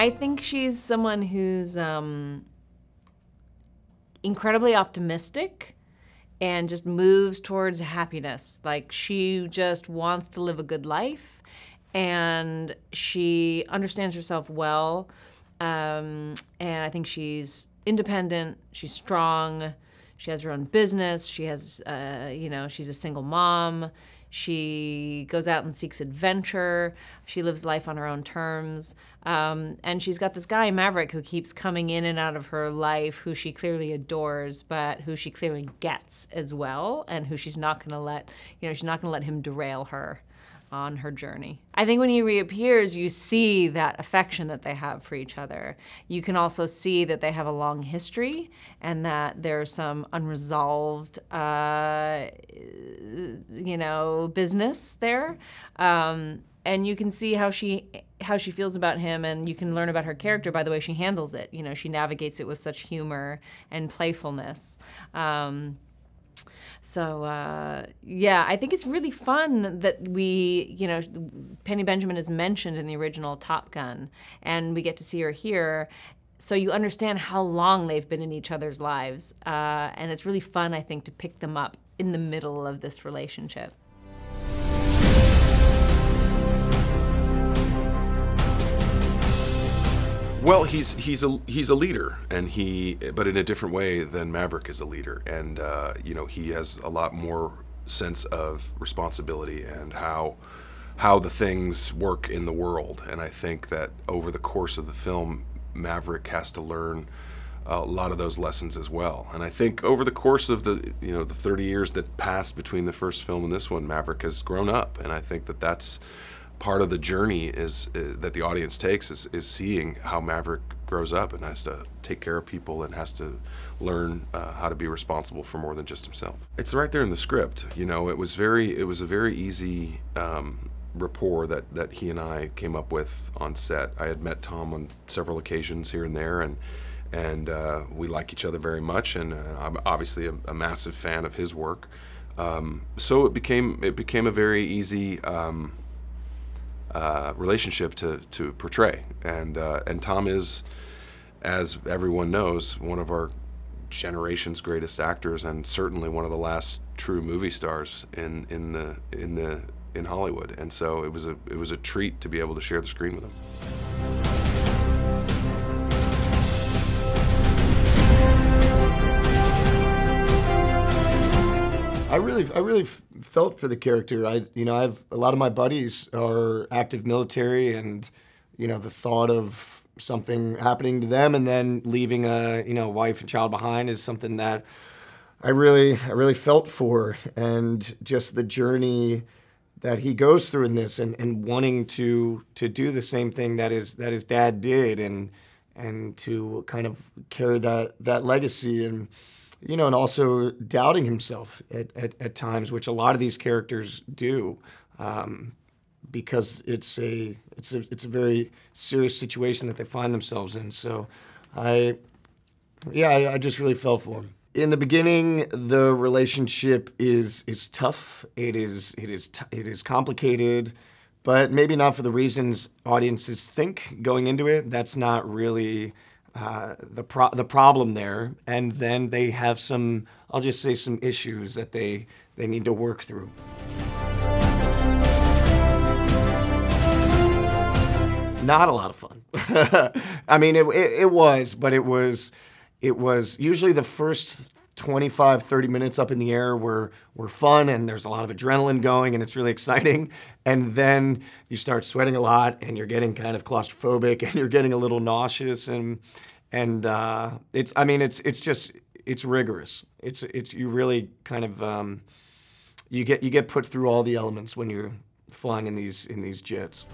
I think she's someone who's incredibly optimistic and just moves towards happiness. Like, she just wants to live a good life, and she understands herself well. And I think she's independent, she's strong, she has her own business, she has, she's a single mom, she goes out and seeks adventure, she lives life on her own terms, and she's got this guy, Maverick, who keeps coming in and out of her life, who she clearly adores, but who she clearly gets as well, and who she's not gonna let, she's not gonna let him derail her on her journey. I think when he reappears, you see that affection that they have for each other. You can also see that they have a long history and that there's some unresolved, business there. And you can see how she feels about him, and you can learn about her character by the way she handles it. She navigates it with such humor and playfulness. Yeah, I think it's really fun that Penny Benjamin is mentioned in the original Top Gun, and we get to see her here, so you understand how long they've been in each other's lives, and it's really fun, I think, to pick them up in the middle of this relationship. Well, he's a leader, and but in a different way than Maverick is a leader, and he has a lot more sense of responsibility and how the things work in the world. And I think that over the course of the film, Maverick has to learn a lot of those lessons as well. And I think over the course of the 30 years that passed between the first film and this one, Maverick has grown up, and I think that that's part of the journey is that the audience takes is seeing how Maverick grows up and has to take care of people and has to learn how to be responsible for more than just himself. It's right there in the script. It was a very easy rapport that he and I came up with on set. I had met Tom on several occasions here and there, and we like each other very much, and I'm obviously a massive fan of his work. So it became a very easy relationship to portray, and Tom is, as everyone knows, one of our generation's greatest actors, and certainly one of the last true movie stars in Hollywood. And so it was a treat to be able to share the screen with him. I really felt for the character. I've a lot of my buddies are active military, and the thought of something happening to them and then leaving a wife and child behind is something that I really felt for, and just the journey that he goes through in this, and wanting to do the same thing that his dad did, and to kind of carry that legacy, and and also doubting himself at times, which a lot of these characters do, because it's a very serious situation that they find themselves in. So, I just really felt for him. In the beginning, the relationship is tough. It is complicated, but maybe not for the reasons audiences think going into it. That's not really the problem there. And then they have some, I'll just say, some issues that they need to work through. Not a lot of fun. I mean, it was, but it was usually the first 25, 30 minutes up in the air were fun, and there's a lot of adrenaline going, and it's really exciting. And then you start sweating a lot, and you're getting kind of claustrophobic, and you're getting a little nauseous, and it's rigorous. You really kind of you get put through all the elements when you're flying in these jets.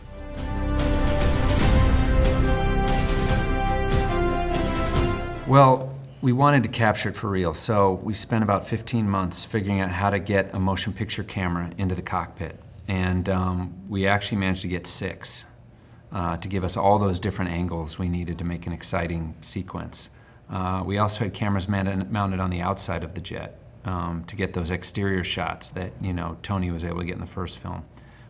Well, we wanted to capture it for real, so we spent about 15 months figuring out how to get a motion picture camera into the cockpit. And we actually managed to get 6 to give us all those different angles we needed to make an exciting sequence. We also had cameras mounted on the outside of the jet to get those exterior shots that Tony was able to get in the first film.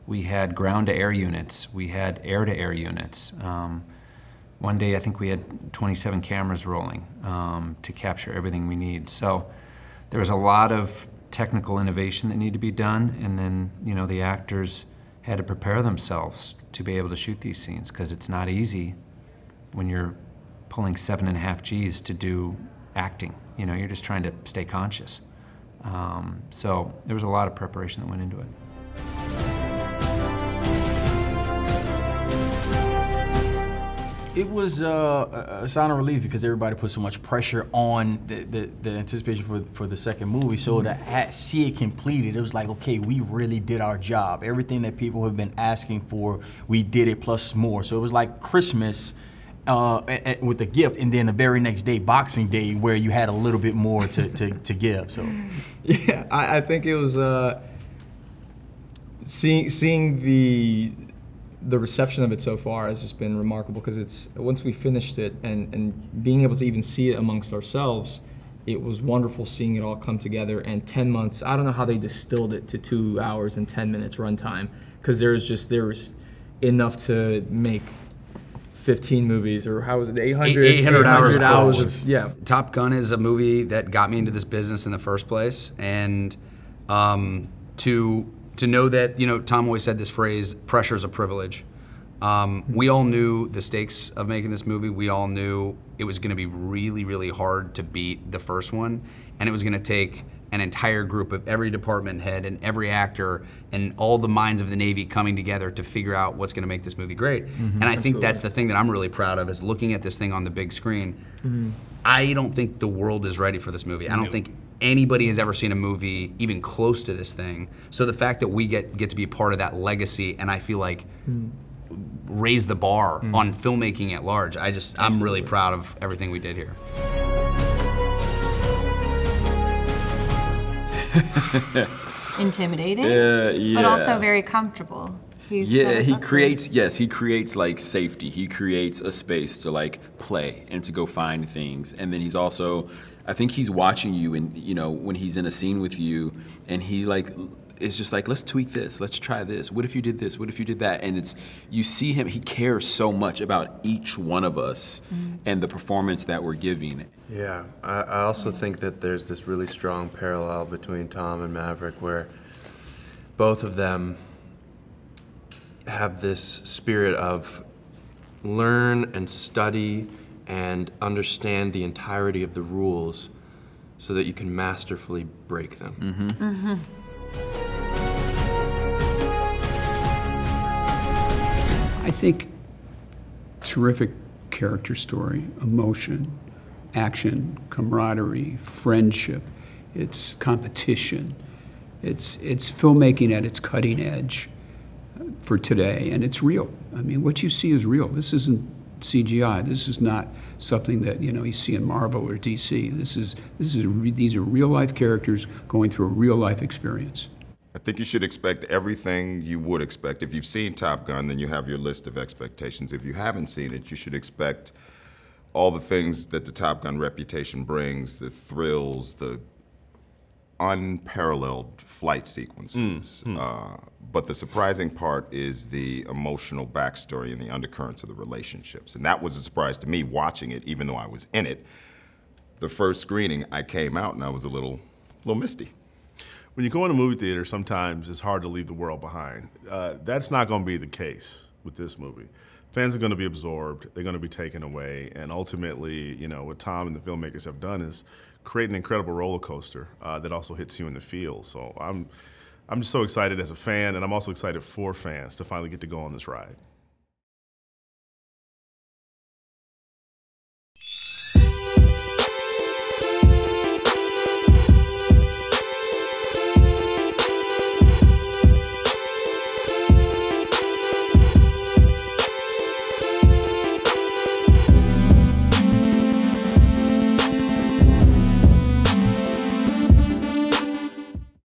We had ground-to-air units. We had air-to-air units. One day I think we had 27 cameras rolling to capture everything we need. So there was a lot of technical innovation that needed to be done, and then, you know, the actors had to prepare themselves to be able to shoot these scenes, because it's not easy when you're pulling 7.5 Gs to do acting. You know, you're just trying to stay conscious. So there was a lot of preparation that went into it. It was a sign of relief because everybody put so much pressure on the anticipation for the second movie. So to see it completed, it was like, okay, we really did our job. Everything that people have been asking for, we did it plus more. So it was like Christmas with a gift, and then the very next day, Boxing Day, where you had a little bit more to give. So yeah, I think it was seeing the reception of it so far has just been remarkable, because it's, once we finished it and being able to even see it amongst ourselves, it was wonderful seeing it all come together. And 10 months, I don't know how they distilled it to 2 hours and 10 minutes runtime, because there was enough to make 15 movies, or how was it, 800 hours of, yeah. Top Gun is a movie that got me into this business in the first place, and to know that, you know, Tom always said this phrase, pressure's a privilege. We all knew the stakes of making this movie. We all knew it was gonna be really, really hard to beat the first one, and it was gonna take an entire group of every department head and every actor and all the minds of the Navy coming together to figure out what's gonna make this movie great. And I think that's the thing that I'm really proud of, is looking at this thing on the big screen. I don't think the world is ready for this movie. I don't think anybody has ever seen a movie even close to this thing. So the fact that we get to be a part of that legacy, and I feel like raise the bar on filmmaking at large, I'm really proud of everything we did here. Intimidating, but also very comfortable. He creates like safety. He creates a space to like play and to go find things. And then he's also, I think he's watching you, and you know, when he's in a scene with you, and he like is just like, let's tweak this, let's try this. What if you did this? What if you did that? And it's, you see him, he cares so much about each one of us and the performance that we're giving. Yeah, I also think that there's this really strong parallel between Tom and Maverick, where both of them have this spirit of learn and study and understand the entirety of the rules so that you can masterfully break them. I think terrific character story, emotion, action, camaraderie, friendship, it's competition. It's filmmaking at its cutting edge for today, and it's real. I mean, what you see is real. This isn't CGI. This is not something that, you know, you see in Marvel or DC. These are real life characters going through a real life experience. I think you should expect everything you would expect. If you've seen Top Gun, then you have your list of expectations. If you haven't seen it, you should expect all the things that the Top Gun reputation brings, the thrills, the unparalleled flight sequences. But the surprising part is the emotional backstory and the undercurrents of the relationships. And that was a surprise to me watching it, even though I was in it. The first screening, I came out and I was a little misty. When you go in a movie theater, sometimes it's hard to leave the world behind. That's not going to be the case with this movie. Fans are going to be absorbed, they're going to be taken away, and ultimately, you know, what Tom and the filmmakers have done is create an incredible roller coaster that also hits you in the feels. So I'm just so excited as a fan, and I'm also excited for fans to finally get to go on this ride.